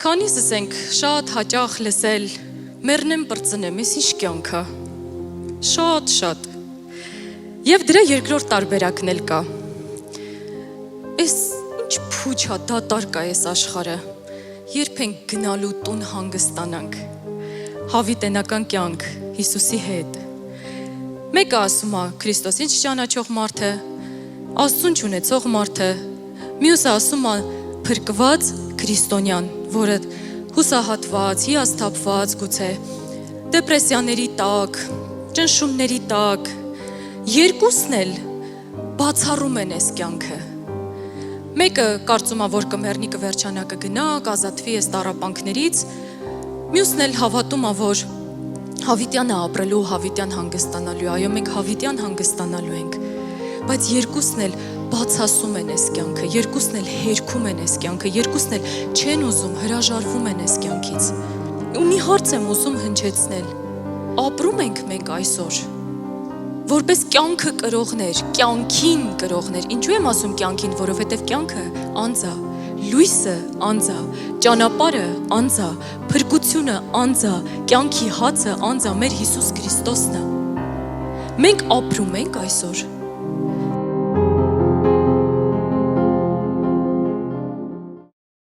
Քանիսս ենք շատ հաճախ լսել մեռնեմ բրծնեմ, ես ինչ կյանք է, շատ և դրա երկրորդ տարբերակն էլ կա, ես ինչ փուչ է, դատարկ է ես աշխարհը, երբ ենք գնալու տուն հանգստանանք, հավիտենական կյանք Հիսուսի հետ, մեկը ասում է Քրիստոսին չճանաչող մարդը, Աստծուն չունեցող մարդը, մյուսը ասում է փրկված քրիստոնյան, որը հուսահատված, հիասթափված գուցե, դեպրեսիաների տակ, ճնշումների տակ, երկուսն էլ բացառում են այս կյանքը։ Մեկը կարծում է, որ կմեռնի, կվերջանա, կգնա, կազատվի այս տառապանքներից, մյուսն էլ հավատում է, որ հավիտյանը ապրելու, հավիտյան հանգստանալու, այո, մենք հավիտյան հանգստանալու ենք, բայց երկուսն էլ բացասում են այս կյանքը, երկուսն էլ հերքում են այս կյանքը, երկուսն էլ չեն ուզում, հրաժարվում են այս կյանքից։ Ու մի հարց եմ ուզում հնչեցնել, ապրում ենք մենք այսօր, որպես կյանքը կրողներ, կյանքին կրողներ, ինչու եմ ասում կյանքին, որովհետև կյանքը անձ է, լույսը անձ է, ճանապարհը անձ է, փրկությունը անձ է, կյանքի հացը անձ է, մեր Հիսուս Քրիստոսն է։ Մենք ապրում ենք այսօր